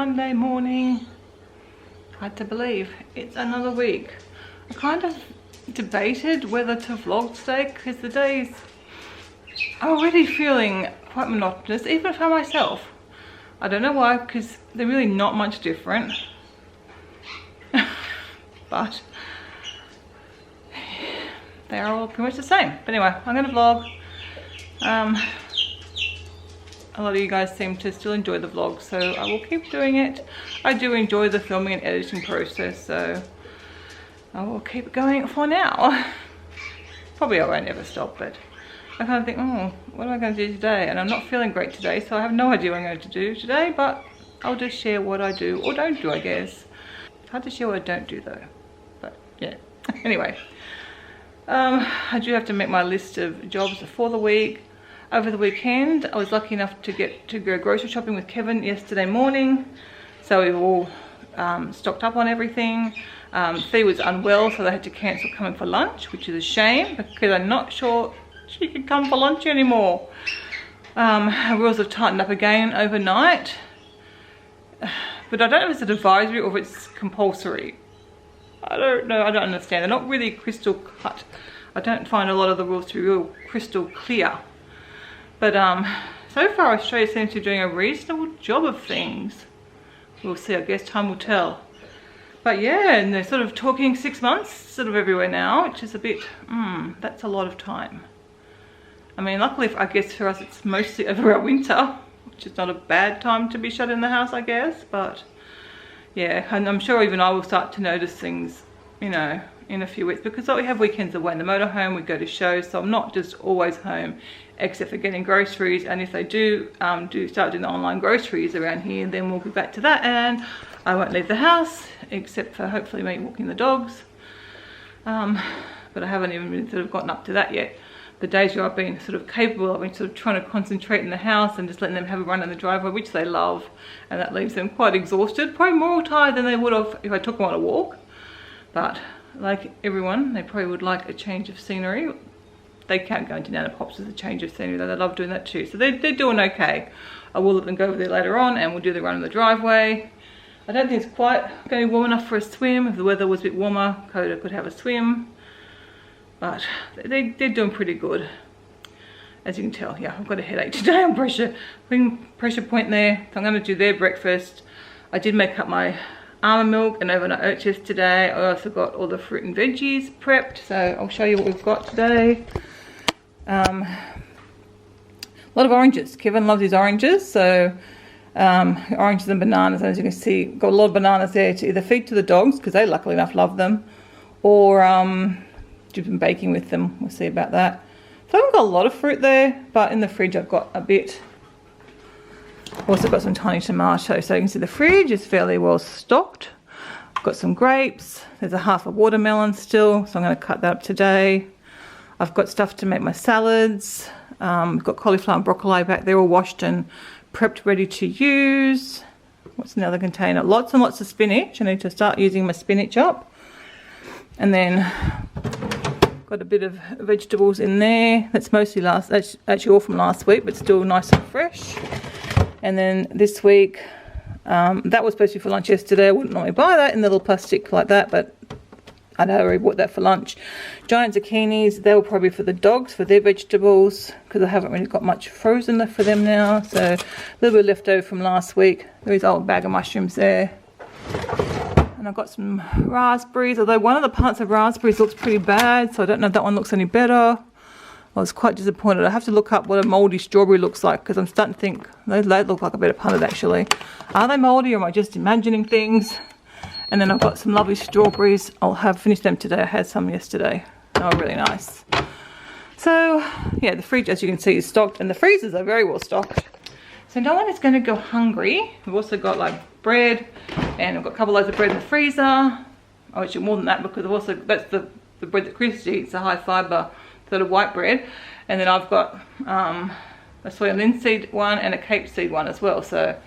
Monday morning. Hard to believe it's another week. I kind of debated whether to vlog today because the days are already feeling quite monotonous, even for myself. I don't know why, because they're really not much different. But they are all pretty much the same. But anyway, I'm going to vlog. A lot of you guys seem to still enjoy the vlog, so I will keep doing it. I do enjoy the filming and editing process, so I will keep going for now. Probably I won't ever stop, but I kind of think, oh, what am I going to do today? And I'm not feeling great today, so I have no idea what I'm going to do today, but I'll just share what I do or don't do, I guess. It's hard to share what I don't do though, but yeah. Anyway, I do have to make my list of jobs for the week. Over the weekend, I was lucky enough to go grocery shopping with Kevin yesterday morning. So we all stocked up on everything. Fee was unwell, so they had to cancel coming for lunch, which is a shame because I'm not sure she could come for lunch anymore. Our rules have tightened up again overnight. But I don't know if it's an advisory or if it's compulsory. I don't know, I don't understand. They're not really crystal cut. I don't find a lot of the rules to be real crystal clear. But so far Australia seems to be doing a reasonable job of things. We'll see, I guess time will tell. But yeah, and they're sort of talking 6 months sort of everywhere now, which is a bit, that's a lot of time. I mean, luckily I guess for us it's mostly over our winter, which is not a bad time to be shut in the house, I guess. But yeah, and I'm sure even I will start to notice things, you know, in a few weeks, because we have weekends away in the motorhome, we go to shows, so I'm not just always home except for getting groceries. And if they do start doing the online groceries around here, then we'll be back to that, and I won't leave the house except for hopefully me walking the dogs. But I haven't even really sort of gotten up to that yet. The days where I've been sort of capable, I've been sort of trying to concentrate in the house and just letting them have a run in the driveway, which they love, and that leaves them quite exhausted, probably more tired than they would have if I took them on a walk. But like everyone, they probably would like a change of scenery. They can't go into Nana Pops as a change of scenery, though they love doing that too. So they're doing okay. I will let them go over there later on and we'll do the run in the driveway. I don't think it's quite going to be warm enough for a swim. If the weather was a bit warmer, Coda could have a swim. But they're doing pretty good. As you can tell, yeah, I've got a headache today on pressure point there. So I'm going to do their breakfast. I did make up my almond milk and overnight oats yesterday. I also got all the fruit and veggies prepped, so I'll show you what we've got today. A lot of oranges. Kevin loves his oranges, so oranges and bananas. As you can see, got a lot of bananas there to either feed to the dogs, because they luckily enough love them, or do some baking with them. We'll see about that. So I haven't got a lot of fruit there, but in the fridge I've got a bit. Also got some tiny tomatoes, so you can see the fridge is fairly well stocked. I've got some grapes. There's a half a watermelon still, so I'm going to cut that up today. I've got stuff to make my salads. We've got cauliflower and broccoli back there all washed and prepped, ready to use. What's in the other container? Lots and lots of spinach. I need to start using my spinach up. And then got a bit of vegetables in there. That's mostly that's actually all from last week, but still nice and fresh. And then this week, that was supposed to be for lunch yesterday. I wouldn't normally buy that in the little plastic like that, but I already bought that for lunch. Giant zucchinis, they were probably for the dogs, for their vegetables, because I haven't really got much frozen left for them now. So a little bit left over from last week. There is an old bag of mushrooms there. And I've got some raspberries, although one of the parts of raspberries looks pretty bad, so I don't know if that one looks any better. I was quite disappointed. I have to look up what a mouldy strawberry looks like, because I'm starting to think they look like a bit of punted actually. Are they mouldy, or am I just imagining things? And then I've got some lovely strawberries. I'll have finished them today. I had some yesterday. They were really nice. So yeah, the fridge, as you can see, is stocked, and the freezers are very well stocked. So no one is going to go hungry. We've also got like bread, and I've got a couple loads of bread in the freezer. Oh, actually more than that, because I've also, that's the bread that Chris eats, a high fibre sort of white bread. And then I've got a soy and linseed one and a cape seed one as well, so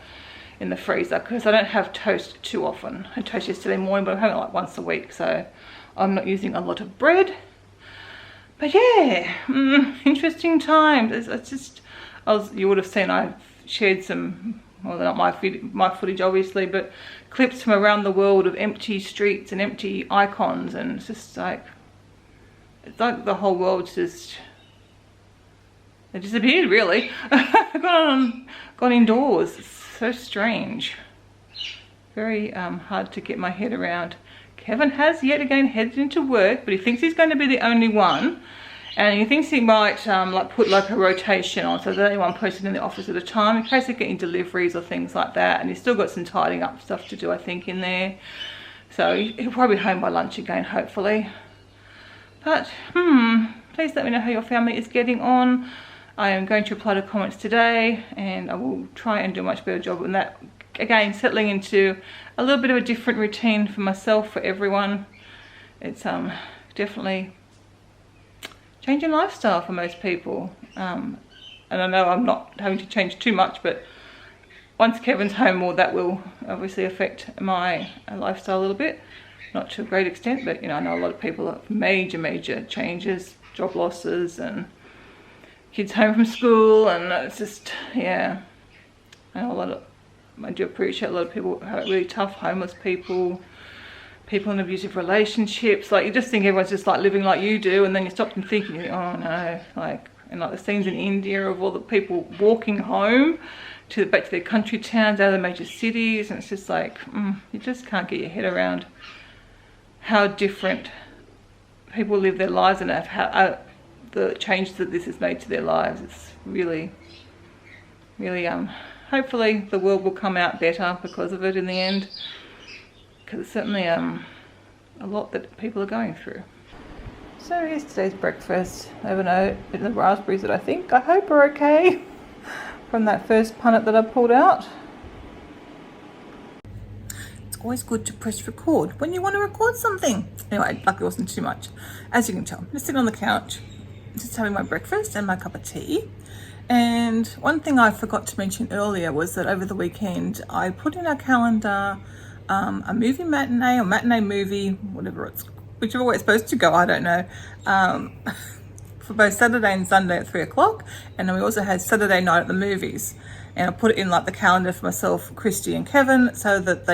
in the freezer, because I don't have toast too often. I had toast yesterday morning, but I'm having it like once a week, so I'm not using a lot of bread. But yeah, interesting times. It's just, you would have seen I shared some well, they're not my footage obviously, but clips from around the world of empty streets and empty icons, and it's just like, it's like the whole world's just, it disappeared really. gone indoors. It's so strange. Very hard to get my head around. Kevin has yet again headed into work, but he thinks he's going to be the only one, and he thinks he might like put like a rotation on, so there's only one person in the office at a time in case they're getting deliveries or things like that. And he's still got some tidying up stuff to do, I think, in there. So he'll probably be home by lunch again, hopefully. But please let me know how your family is getting on. I am going to reply to comments today, and I will try and do a much better job on that. Again, settling into a little bit of a different routine for myself, for everyone. It's definitely changing lifestyle for most people. And I know I'm not having to change too much, but once Kevin's home, well, that will obviously affect my lifestyle a little bit. Not to a great extent, but you know, I know a lot of people have major changes, job losses, and kids home from school, and it's just, yeah. I know I do appreciate a lot of people have it really tough, homeless people, people in abusive relationships. Like, you just think everyone's just like living like you do, and then you stop and think, and you think, oh no, like, and like the scenes in India of all the people walking home back to their country towns out of the major cities, and it's just like, you just can't get your head around how different people live their lives and how the change that this has made to their lives. It's really hopefully the world will come out better because of it in the end, because it's certainly a lot that people are going through. So here's today's breakfast. Overnight in the raspberries that I hope are okay from that first punnet that I pulled out. It's always good to press record when you want to record something. Anyway, luckily it wasn't too much. As you can tell, I'm just sitting on the couch, just having my breakfast and my cup of tea. And one thing I forgot to mention earlier was that over the weekend I put in our calendar a movie matinee or matinee movie, whichever way it's supposed to go, I don't know, for both Saturday and Sunday at 3 o'clock. And then we also had Saturday night at the movies. And I put it in like the calendar for myself, Christy and Kevin, so that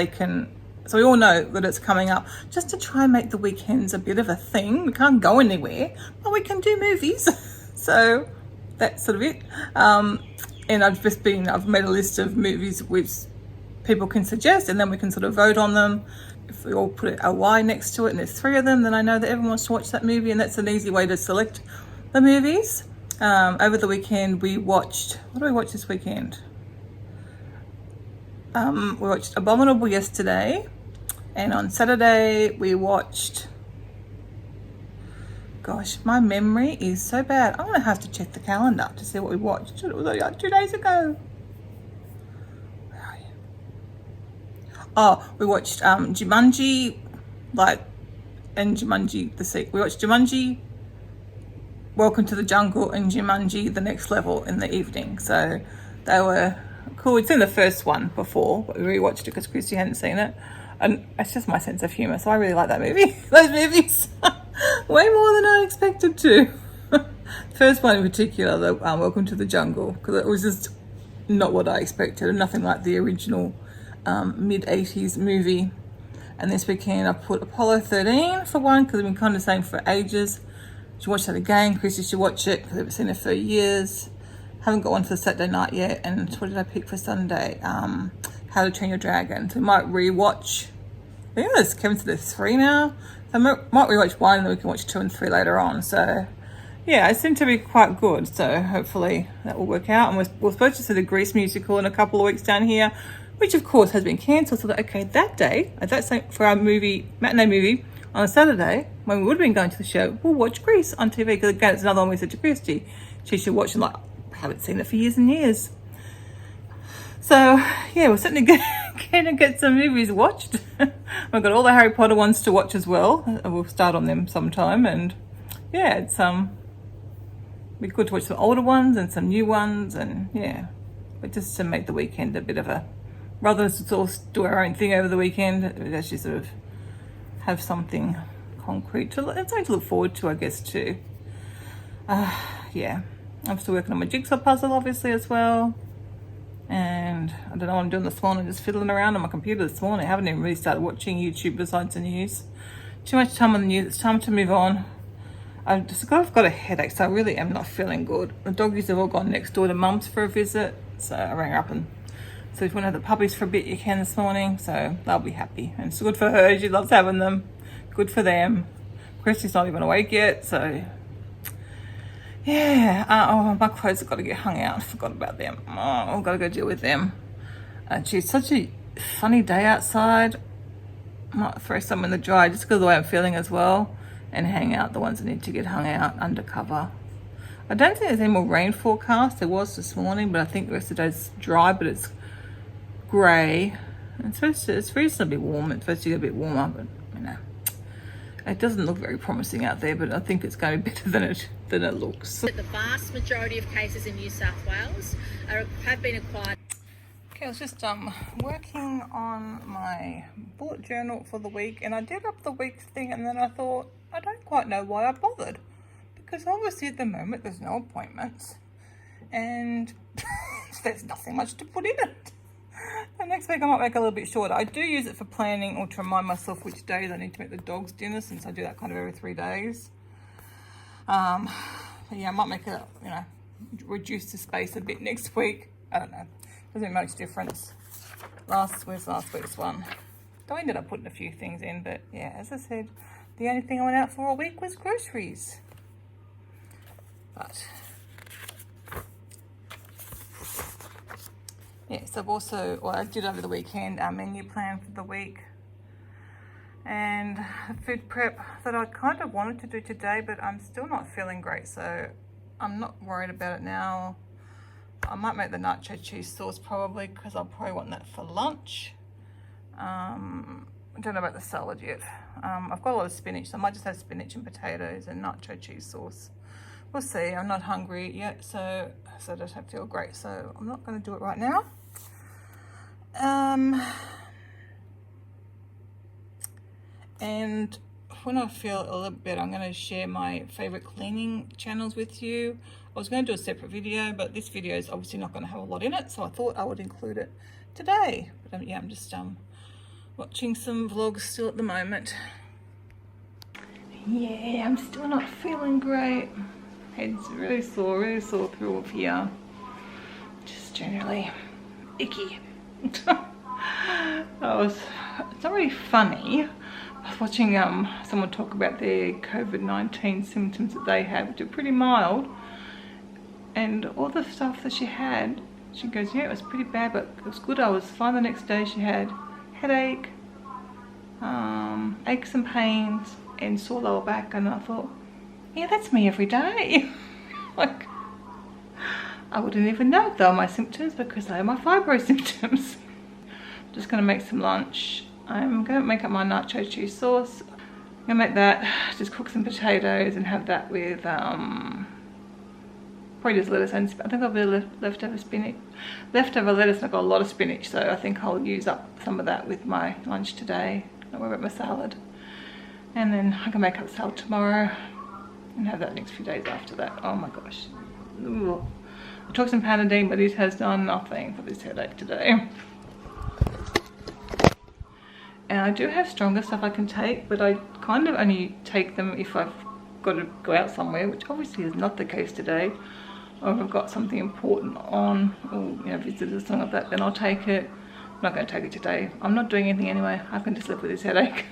so we all know that it's coming up, just to try and make the weekends a bit of a thing. We can't go anywhere, but we can do movies. So that's sort of it. And I've made a list of movies which people can suggest, and then we can sort of vote on them. If we all put a Y next to it and there's 3 of them, then I know that everyone wants to watch that movie, and that's an easy way to select the movies. Over the weekend we watched, what did we watch this weekend? We watched Abominable yesterday, and on Saturday we watched, gosh, my memory is so bad. I'm going to have to check the calendar to see what we watched. It was like 2 days ago. Where are you? Oh, we watched Jumanji, and Jumanji the sequel. We watched Jumanji, Welcome to the Jungle, and Jumanji The Next Level in the evening. So they were cool. We'd seen the first one before, but we rewatched it because Christy hadn't seen it. And it's just my sense of humour, so I really like that movie. Those movies. Way more than I expected to. First one in particular, the Welcome to the Jungle, because it was just not what I expected, and nothing like the original mid-80s movie. And this weekend I put Apollo 13 for one, because I've been kind of saying for ages. Should watch that again. Chrissy should watch it, because I haven't seen it for years. Haven't got one for Saturday night yet. And what did I pick for Sunday? How to Train Your Dragon. So we might rewatch. I think there's Kevin said there's 3 now. So I might rewatch 1, and then we can watch 2 and 3 later on. So yeah, it seemed to be quite good. So hopefully that will work out. And we're supposed to see the Grease musical in a couple of weeks down here, which of course has been cancelled. So that, okay, that day, for our matinee movie on a Saturday, when we would have been going to the show, we'll watch Grease on TV. Because again, it's another one we said to Christy she should watch, and like, I haven't seen it for years and years. So yeah, we're certainly going to get some movies watched. We've got all the Harry Potter ones to watch as well. We'll start on them sometime, and yeah, it's be good to watch some older ones and some new ones, and yeah, but just to make the weekend a bit of a, rather than sort of do our own thing over the weekend, we actually sort of have something concrete and something to look forward to, I guess, too. Yeah, I'm still working on my jigsaw puzzle, obviously, as well. And and I don't know what I'm doing this morning, just fiddling around on my computer this morning. I haven't even really started watching YouTube besides the news. Too much time on the news, it's time to move on. I've got a headache, so I really am not feeling good. The doggies have all gone next door to mum's for a visit, so I rang her up and so if you want to have the puppies for a bit, you can this morning, so they'll be happy. And it's good for her, she loves having them. Good for them. Christy's not even awake yet, so yeah. Oh, my clothes have got to get hung out. I forgot about them. Oh, I've got to go deal with them. And she's such a funny day outside. I might throw some in the dry just because of the way I'm feeling as well, and hang out the ones that need to get hung out under cover. I don't think there's any more rain forecast. There was this morning, but I think the rest of the day's dry, but it's grey. It's reasonably warm. It's supposed to get a bit warmer, but you know, it doesn't look very promising out there, but I think it's going to be better than it looks. The vast majority of cases in New South Wales have been acquired. Okay, I was just working on my bullet journal for the week, and I did up the week thing, and then I thought, I don't quite know why I bothered, because obviously at the moment there's no appointments, and there's nothing much to put in it. So next week I might make it a little bit shorter. I do use it for planning or to remind myself which days I need to make the dogs dinner, since I do that kind of every 3 days. But yeah, I might make it, you know, reduce the space a bit next week. I don't know. Doesn't make much difference. Where's last week's one? I ended up putting a few things in, but yeah, as I said, the only thing I went out for all week was groceries. But yes, I've also, well, I did over the weekend our menu plan for the week, and a food prep that I kind of wanted to do today, but I'm still not feeling great, so I'm not worried about it now. I might make the nacho cheese sauce probably, because I'll probably want that for lunch. I don't know about the salad yet. I've got a lot of spinach, so I might just have spinach and potatoes and nacho cheese sauce. We'll see. I'm not hungry yet, so I just don't feel great, so I'm not going to do it right now. And when I feel a little bit better, I'm going to share my favorite cleaning channels with you. I was going to do a separate video, but this video is obviously not going to have a lot in it, so I thought I would include it today. But yeah, I'm just watching some vlogs still at the moment. Yeah, I'm still not feeling great. Head's really sore through up here. Just generally icky. It's not really funny. I was watching someone talk about their COVID-19 symptoms that they had, which are pretty mild. And all the stuff that she had, she goes, yeah, it was pretty bad, but it was good. I was fine the next day. She had headache, aches and pains, and sore lower back. And I thought, yeah, that's me every day. Like, I wouldn't even know if they were my symptoms, because they are my fibro symptoms. I'm just going to make some lunch. I'm going to make up my nacho cheese sauce. I'm going to make that, just cook some potatoes and have that with probably just lettuce, and I think I'll be leftover spinach, leftover lettuce, and I've got a lot of spinach, so I think I'll use up some of that with my lunch today. Don't worry about my salad, and then I can make up salad tomorrow and have that next few days after that. Oh my gosh. Ooh. I took some Panadine, but it has done nothing for this headache today. And I do have stronger stuff I can take, but I kind of only take them if I've got to go out somewhere, which obviously is not the case today. Or if I've got something important on, or you know, visitors, something like that, then I'll take it. I'm not going to take it today. I'm not doing anything anyway. I can just live with this headache.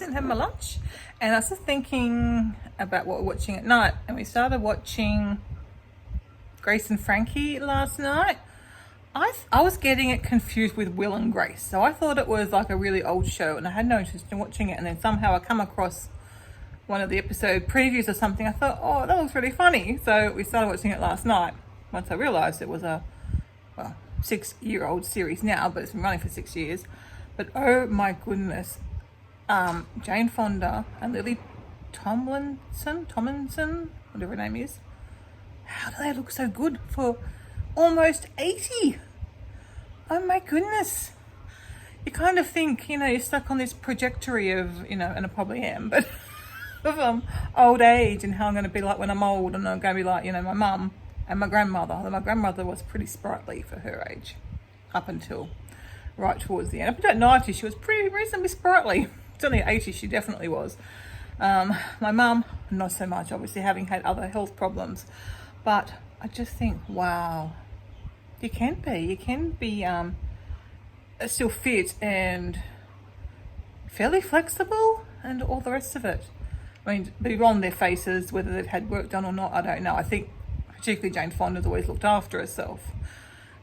didn't have my lunch, and I was just thinking about what we're watching at night, and we started watching Grace and Frankie last night. I was getting it confused with Will and Grace, so I thought it was like a really old show, and I had no interest in watching it, and then somehow I come across one of the episode previews or something. I thought, oh, that looks really funny, so we started watching it last night. Once I realised it was a 6-year-old series now, but it's been running for 6 years. But oh my goodness, Jane Fonda and Lily Tomlinson, whatever her name is, how do they look so good for almost 80? Oh my goodness. You kind of think, you're stuck on this trajectory of, and I probably am, but of old age and how I'm going to be like when I'm old, and I'm going to be like, my mum and my grandmother. Although my grandmother was pretty sprightly for her age up until right towards the end. Up until 90, she was pretty reasonably sprightly. Certainly at 80, she definitely was. My mum, not so much, obviously, having had other health problems. But I just think, wow, you can be still fit and fairly flexible and all the rest of it. I mean, people on their faces, whether they've had work done or not, I don't know. I think particularly Jane Fonda's always looked after herself.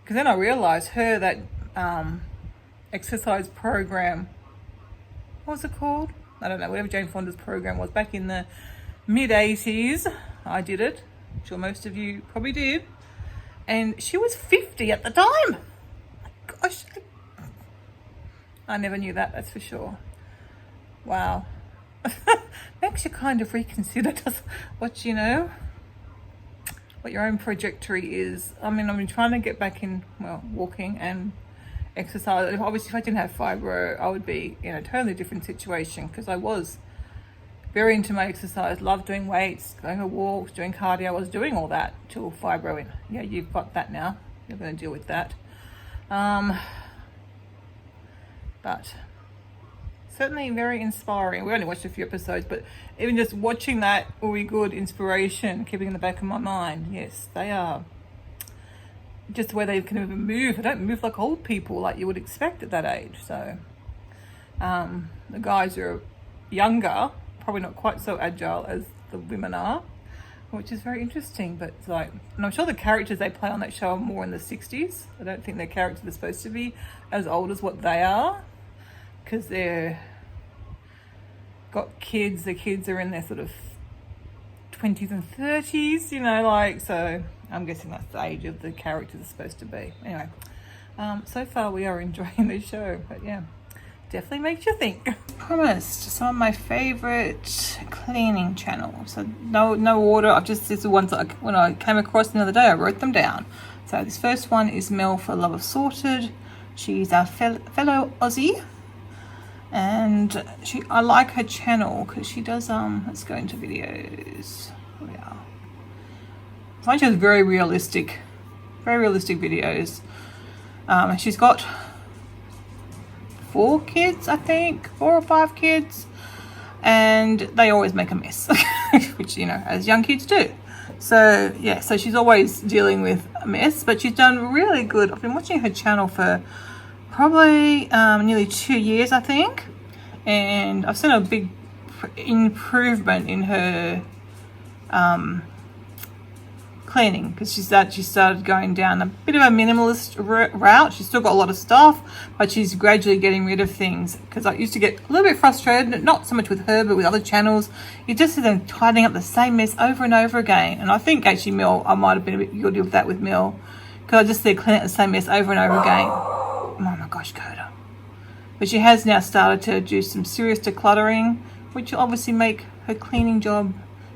Because then I realised that exercise program, what was it called? I don't know, whatever Jane Fonda's program was back in the mid-80s. I did it. I'm sure most of you probably did. And she was 50 at the time. Gosh, I never knew that, that's for sure. Wow. Makes you kind of reconsider what your own trajectory is. I mean, I've been trying to get back in, walking and exercise. Obviously, if I didn't have fibro, I would be in a totally different situation, because I was very into my exercise, loved doing weights, going for walks, doing cardio. I was doing all that till fibro. Yeah, you've got that now. You're going to deal with that. But certainly very inspiring. We only watched a few episodes, but even just watching that will be good inspiration, keeping in the back of my mind. Yes, they are. Just the way they can even move. They don't move like old people like you would expect at that age. So the guys are younger, probably not quite so agile as the women are, which is very interesting. But it's like, and I'm sure the characters they play on that show are more in the 60s. I don't think their characters are supposed to be as old as what they are, because they're got kids. The kids are in their sort of 20s and 30s, so I'm guessing that's the age of the characters are supposed to be. Anyway, so far we are enjoying the show, but yeah, definitely makes you think. Promised some of my favorite cleaning channels. So no order. These are the ones that when I came across the other day, I wrote them down. So this first one is Mel for Love of Sorted. She's our fellow Aussie. And I like her channel because she does let's go into videos. Yeah, I find she has very realistic videos. She's got 4 kids, I think, 4 or 5 kids, and they always make a mess, which as young kids do. So yeah, so she's always dealing with a mess, but she's done really good. I've been watching her channel for probably nearly 2 years, I think, and I've seen a big improvement in her cleaning, because she started going down a bit of a minimalist route. She's still got a lot of stuff, but she's gradually getting rid of things, because I used to get a little bit frustrated, not so much with her but with other channels. You just see them tidying up the same mess over and over again, and I think actually Mel, I might have been a bit guilty with that with Mel, because I just see her cleaning up the same mess over and over again. Oh my gosh, Coda. But she has now started to do some serious decluttering, which will obviously make her cleaning job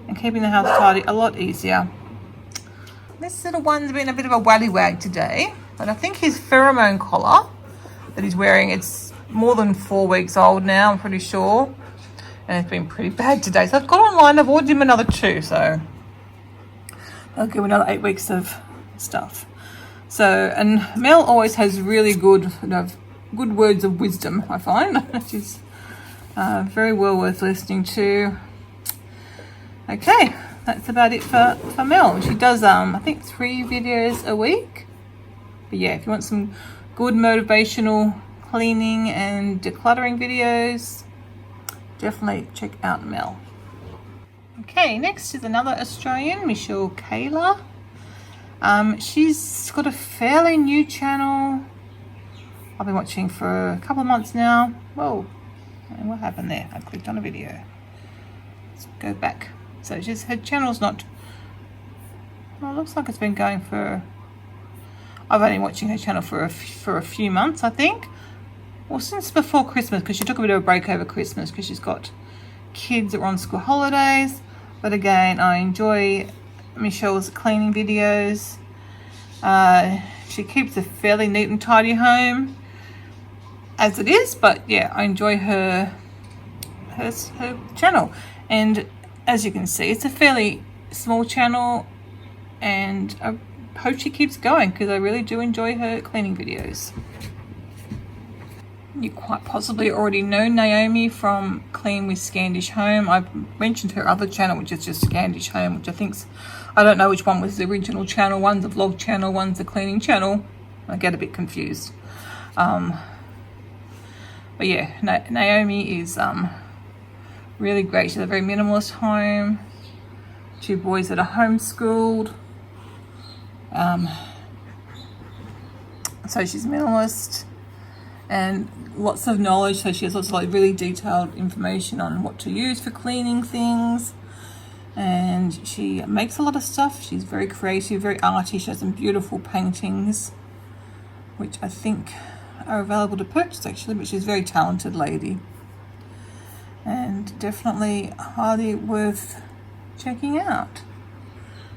and keeping the house tidy a lot easier. This little one's been a bit of a wallywag today, but I think his pheromone collar that he's wearing, it's more than 4 weeks old now, I'm pretty sure, and it's been pretty bad today. So I've gone online, I've ordered him another 2, so I'll give him another 8 weeks of stuff. So, and Mel always has really good words of wisdom, I find. She's very well worth listening to. Okay, that's about it for Mel. She does, I think, 3 videos a week. But yeah, if you want some good motivational cleaning and decluttering videos, definitely check out Mel. Okay, next is another Australian, Michelle Kayla. She's got a fairly new channel. I've been watching for a couple of months now. Whoa, and what happened there? I clicked on a video. Let's go back. So just her channel's not, well, it looks like it's been going for, I've only been watching her channel for a few months, I think. Well, since before Christmas, because she took a bit of a break over Christmas because she's got kids that are on school holidays. But again, I enjoy Michelle's cleaning videos. She keeps a fairly neat and tidy home as it is, but yeah, I enjoy her channel. And as you can see, it's a fairly small channel, and I hope she keeps going because I really do enjoy her cleaning videos. You quite possibly already know Naomi from Clean with Scandish Home. I've mentioned her other channel, which is just Scandish Home, which I think's, I don't know which one was the original channel. One's the vlog channel, one's the cleaning channel. I get a bit confused. But yeah, Naomi is really great. She's a very minimalist home. 2 boys that are homeschooled. So she's minimalist and lots of knowledge. So she has lots of like really detailed information on what to use for cleaning things. And she makes a lot of stuff. She's very creative, very arty. She has some beautiful paintings, which I think are available to purchase actually, but she's a very talented lady. And definitely highly worth checking out.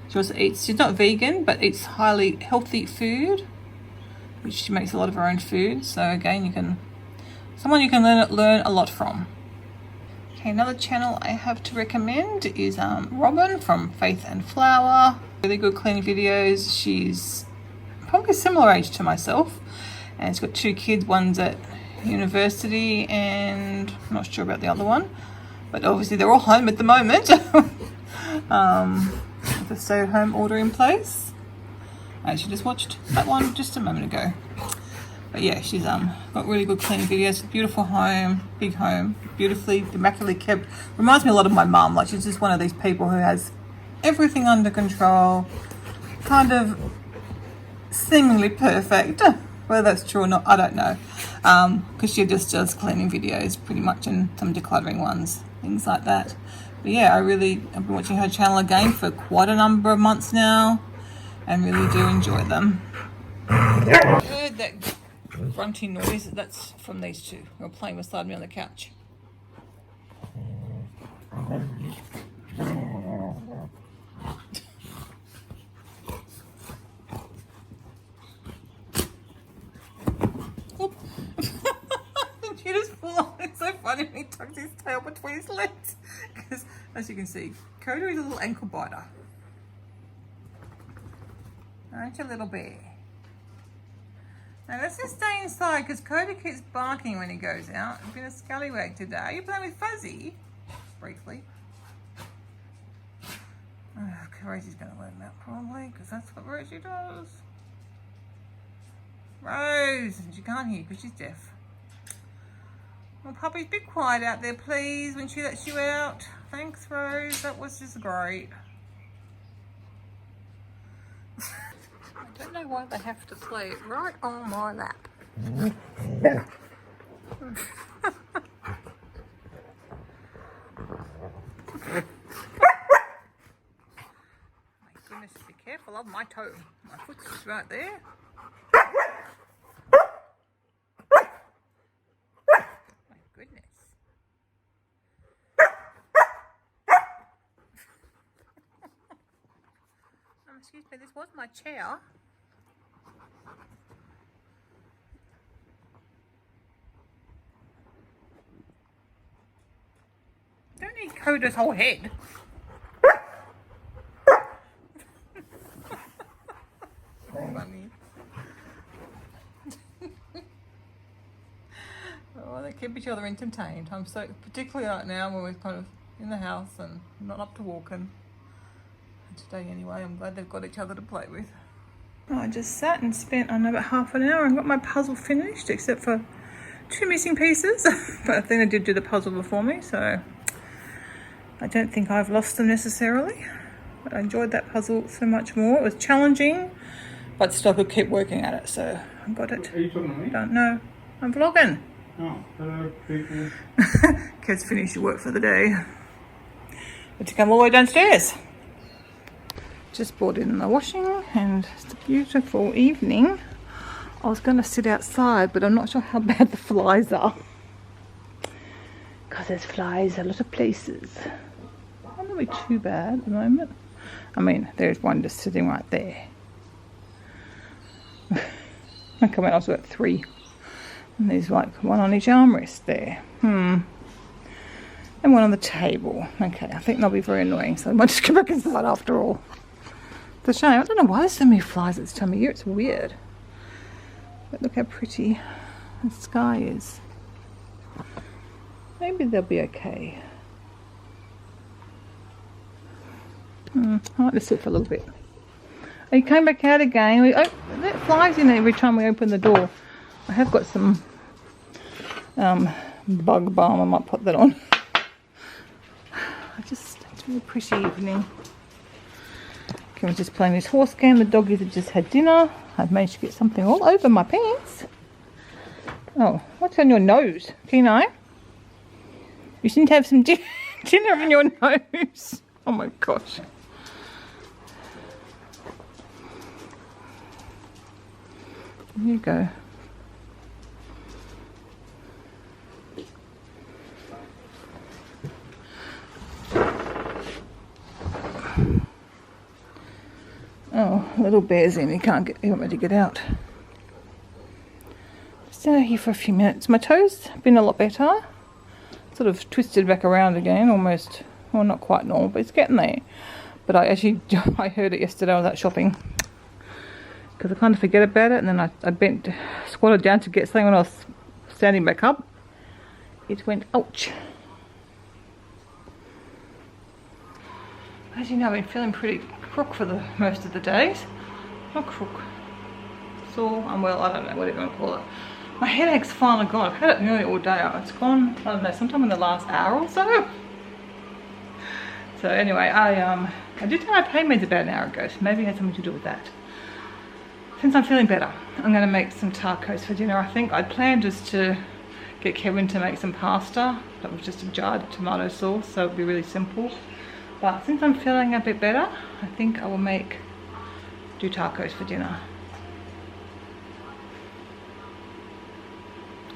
She also eats, she's not vegan, but eats highly healthy food, which she makes a lot of her own food. So again, someone you can learn a lot from. Okay, another channel I have to recommend is Robin from Faith and Flour. Really good cleaning videos. She's probably a similar age to myself, and she's got 2 kids. One's at university, and I'm not sure about the other one, but obviously they're all home at the moment. With a stay-at-home order in place. I actually just watched that one just a moment ago. But yeah, she's got really good cleaning videos. Beautiful home, big home, beautifully, immaculately kept. Reminds me a lot of my mum. Like, she's just one of these people who has everything under control, kind of seemingly perfect. Whether that's true or not, I don't know. Because she just does cleaning videos pretty much, and some decluttering ones, things like that. But yeah, I've been watching her channel again for quite a number of months now, and really do enjoy them. I heard that grunting noise. That's from these 2 who are playing beside me on the couch. He just full on. It's so funny when he tucks his tail between his legs. Because as you can see, Coda is a little ankle biter. Aren't you, little bear? Now let's just stay inside because Coda keeps barking when he goes out. He's been a scallywag today. Are you playing with Fuzzy? Briefly. Rosie's going to let him out probably, because that's what Rosie does. Rose! And she can't hear because she's deaf. Well, puppies, be quiet out there, please, when she lets you out. Thanks, Rose. That was just great. I don't know why they have to play it right on my lap. My goodness, be careful of my toe. My foot's right there. Goodness. Excuse me, this was my chair. Don't need Coda's whole head. Funny. Oh, they keep each other entertained. I'm so, particularly right now when we're kind of in the house and not up to walking. And today anyway, I'm glad they've got each other to play with. I just sat and spent, I don't know, about half an hour and got my puzzle finished, except for 2 missing pieces, but I think they did do the puzzle before me, so I don't think I've lost them necessarily. But I enjoyed that puzzle so much more. It was challenging, but still I could keep working at it, so I got it. Are you talking to me? Don't know. I'm vlogging. Oh, hello people. Kids finished your work for the day. But to come all the way downstairs. Just brought in the washing, and it's a beautiful evening. I was going to sit outside, but I'm not sure how bad the flies are. Because there's flies a lot of places. Not really too bad at the moment. I mean, there's one just sitting right there. I come out, I was at 3. And there's like one on each armrest there. And one on the table. Okay, I think they'll be very annoying, so I might just go back inside after all. It's a shame. I don't know why there's so many flies at this time of year. It's weird. But look how pretty the sky is. Maybe they'll be okay. I like to sit for a little bit. Oh, you came back out again. Oh, that flies in every time we open the door. I have got some bug balm. I might put that on. It's a really pretty evening. Okay, we're just playing this horse game. The doggies have just had dinner. I've managed to get something all over my pants. Oh, what's on your nose, Keno? You seem to have some dinner in your nose. Oh my gosh. There you go. Oh, little bear's in. He can't get. He won't be able to get out. Just out here for a few minutes. My toes have been a lot better. Sort of twisted back around again, almost. Well, not quite normal, but it's getting there. But I heard it yesterday. I was out shopping because I kind of forget about it, and then I squatted down to get something when I was standing back up. It went ouch. As you know, I've been feeling pretty crook for the most of the days. Not crook. Sore, unwell, I don't know, whatever you want to call it. My headache's finally gone. I've had it nearly all day. It's gone, I don't know, sometime in the last hour or so. So anyway, I did take my pain meds about an hour ago, so maybe it had something to do with that. Since I'm feeling better, I'm going to make some tacos for dinner. I think I'd planned just to get Kevin to make some pasta. That was just a jarred tomato sauce, so it'd be really simple. But since I'm feeling a bit better, I think I will do tacos for dinner.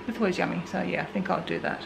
It's always yummy, so yeah, I think I'll do that.